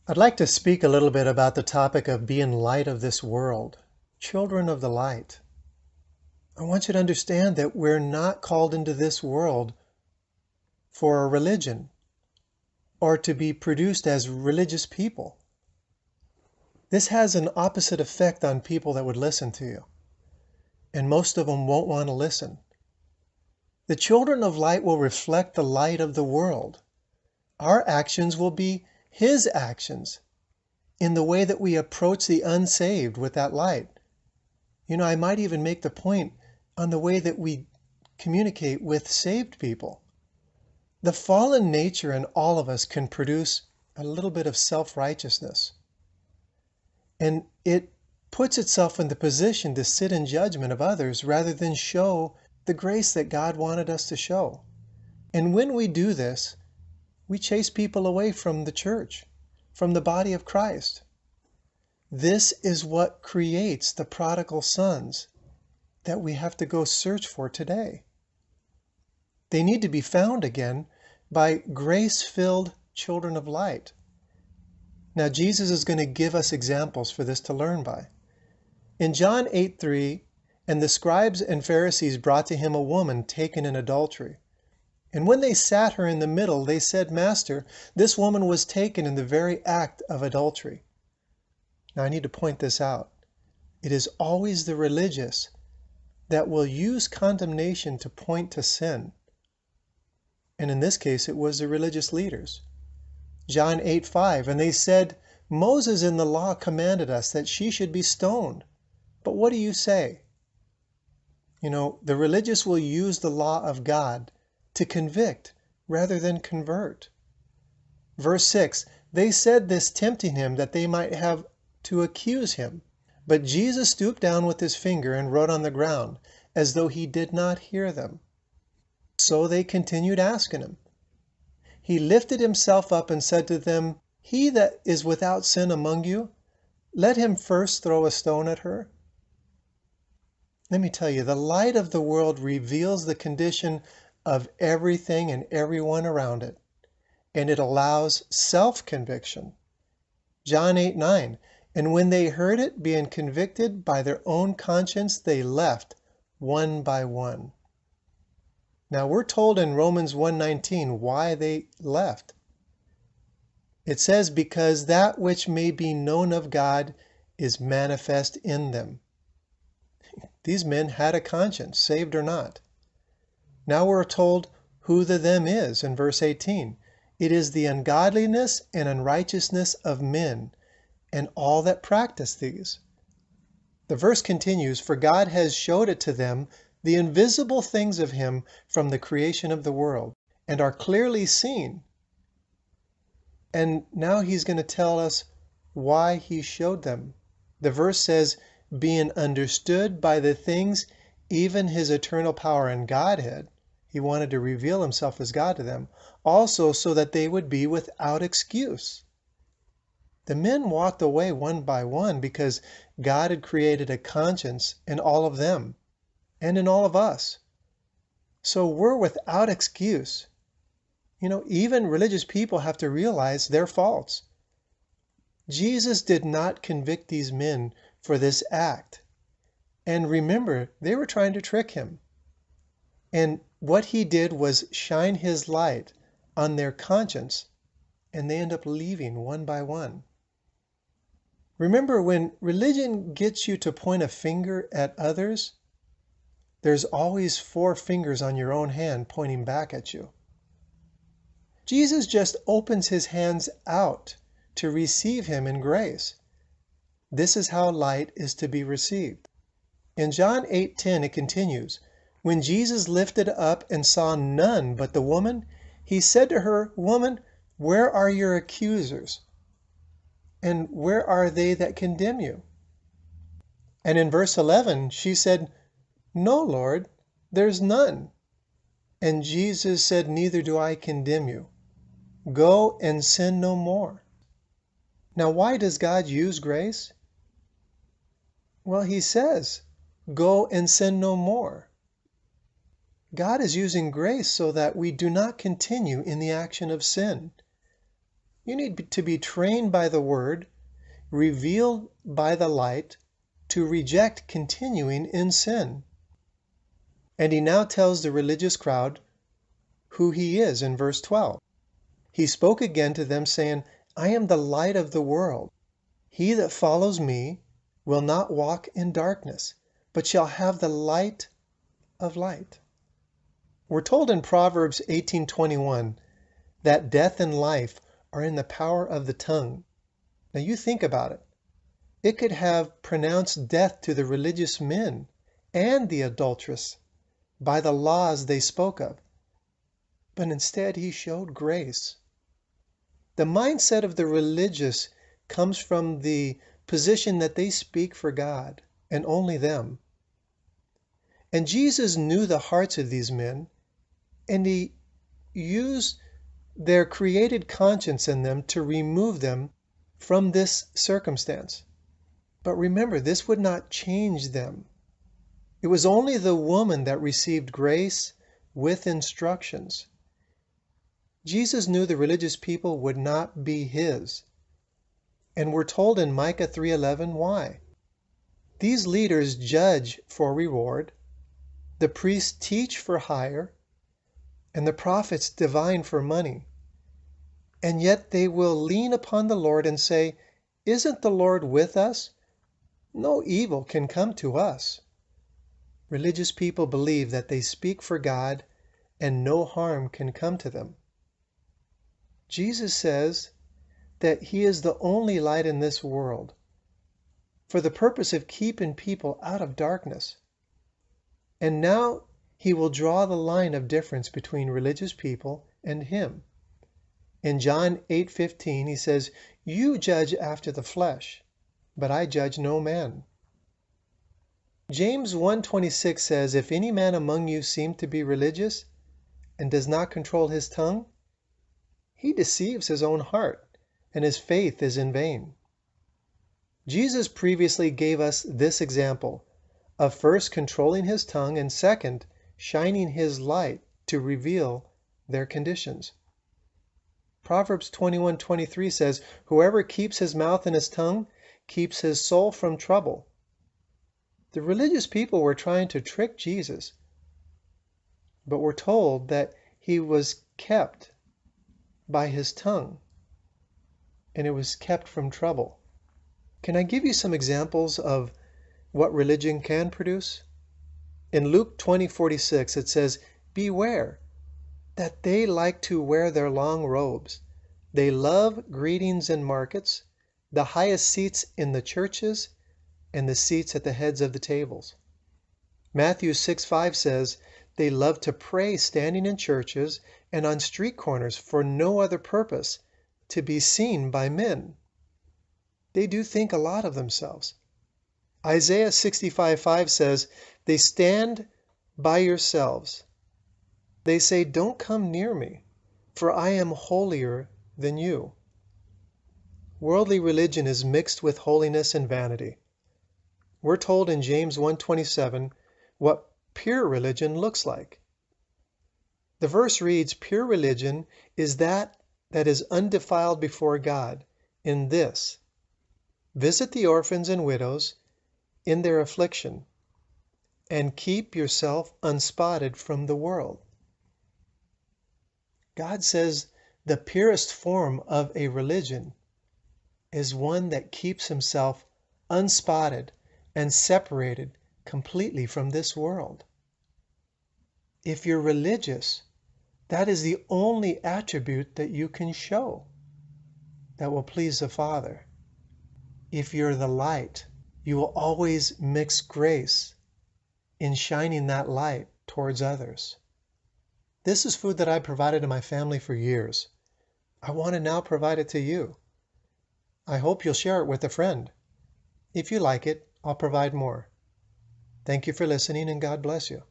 I'd like to speak a little bit about the topic of being light of this world, children of the light. I want you to understand that we're not called into this world for a religion or to be produced as religious people. This has an opposite effect on people that would listen to you, and most of them won't want to listen. The children of light will reflect the light of the world. Our actions will be His actions in the way that we approach the unsaved with that light. I might even make the point on the way that we communicate with saved people. The fallen nature in all of us can produce a little bit of self-righteousness. And it puts itself in the position to sit in judgment of others rather than show the grace that God wanted us to show. And when we do this, we chase people away from the church, from the body of Christ. This is what creates the prodigal sons that we have to go search for today. They need to be found again by grace-filled children of light. Now, Jesus is going to give us examples for this to learn by. In John 8:3, and the scribes and Pharisees brought to him a woman taken in adultery. And when they sat her in the middle, they said, Master, this woman was taken in the very act of adultery. Now, I need to point this out. It is always the religious that will use condemnation to point to sin. And in this case, it was the religious leaders. John 8:5, and they said, Moses in the law commanded us that she should be stoned. But what do you say? The religious will use the law of God to convict rather than convert. Verse 6, they said this tempting him that they might have to accuse him. But Jesus stooped down with his finger and wrote on the ground, as though he did not hear them. So they continued asking him. He lifted himself up and said to them, He that is without sin among you, let him first throw a stone at her. Let me tell you, the light of the world reveals the condition of everything and everyone around it, and it allows self-conviction. John 8:9, and when they heard it, being convicted by their own conscience, they left one by one. Now we're told in Romans 1:19 why they left. It says, because that which may be known of God is manifest in them. These men had a conscience, saved or not. Now we're told who the them is in verse 18. It is the ungodliness and unrighteousness of men, and all that practice these. The verse continues, for God has showed it to them, the invisible things of him from the creation of the world, and are clearly seen. And now he's going to tell us why he showed them. The verse says, being understood by the things, even his eternal power and Godhead. He wanted to reveal himself as God to them, also so that they would be without excuse. The men walked away one by one because God had created a conscience in all of them and in all of us. So we're without excuse. Even religious people have to realize their faults. Jesus did not convict these men for this act. And remember, they were trying to trick him. And what he did was shine his light on their conscience, and they end up leaving one by one. Remember, when religion gets you to point a finger at others, there's always 4 fingers on your own hand pointing back at you. Jesus just opens his hands out to receive him in grace. This is how light is to be received. In John 8:10 it continues, when Jesus lifted up and saw none but the woman, he said to her, Woman, where are your accusers? And where are they that condemn you? And in verse 11 she said, No, Lord, there's none. And Jesus said, Neither do I condemn you. Go and sin no more. Now, why does God use grace? Well, he says, Go and sin no more. God is using grace so that we do not continue in the action of sin. You need to be trained by the word, revealed by the light, to reject continuing in sin. And he now tells the religious crowd who he is in verse 12. He spoke again to them, saying, I am the light of the world. He that follows me will not walk in darkness, but shall have the light of light. We're told in Proverbs 18:21 that death and life are in the power of the tongue. Now you think about it. It could have pronounced death to the religious men and the adulteress by the laws they spoke of. But instead he showed grace. The mindset of the religious comes from the position that they speak for God and only them. And Jesus knew the hearts of these men, and he used their created conscience in them to remove them from this circumstance. But remember, this would not change them. It was only the woman that received grace with instructions. Jesus knew the religious people would not be his. And we're told in Micah 3:11 why. These leaders judge for reward, the priests teach for hire, and the prophets divine for money. And yet they will lean upon the Lord and say, isn't the Lord with us? No evil can come to us. Religious people believe that they speak for God and no harm can come to them. Jesus says that he is the only light in this world for the purpose of keeping people out of darkness. And now he will draw the line of difference between religious people and him. In John 8:15, he says, you judge after the flesh, but I judge no man. James 1:26 says, if any man among you seem to be religious and does not control his tongue, he deceives his own heart, and his faith is in vain. Jesus previously gave us this example of first controlling his tongue and second, shining his light to reveal their conditions. Proverbs 21:23 says, whoever keeps his mouth and his tongue keeps his soul from trouble. The religious people were trying to trick Jesus, but we're told that he was kept by his tongue, and it was kept from trouble. Can I give you some examples of what religion can produce? In Luke 20:46 it says, beware that they like to wear their long robes. They love greetings in markets, the highest seats in the churches, and the seats at the heads of the tables. Matthew 6:5 says, they love to pray standing in churches and on street corners for no other purpose, to be seen by men. They do think a lot of themselves. Isaiah 65:5 says, they stand by yourselves. They say, don't come near me, for I am holier than you. Worldly religion is mixed with holiness and vanity. We're told in James 1:27 what pure religion looks like. The verse reads, pure religion is that is undefiled before God in this: visit the orphans and widows in their affliction, and keep yourself unspotted from the world. God says the purest form of a religion is one that keeps himself unspotted and separated completely from this world. If you're religious, that is the only attribute that you can show that will please the Father. If you're the light, you will always mix grace in shining that light towards others. This is food that I provided to my family for years. I want to now provide it to you. I hope you'll share it with a friend. If you like it, I'll provide more. Thank you for listening, and God bless you.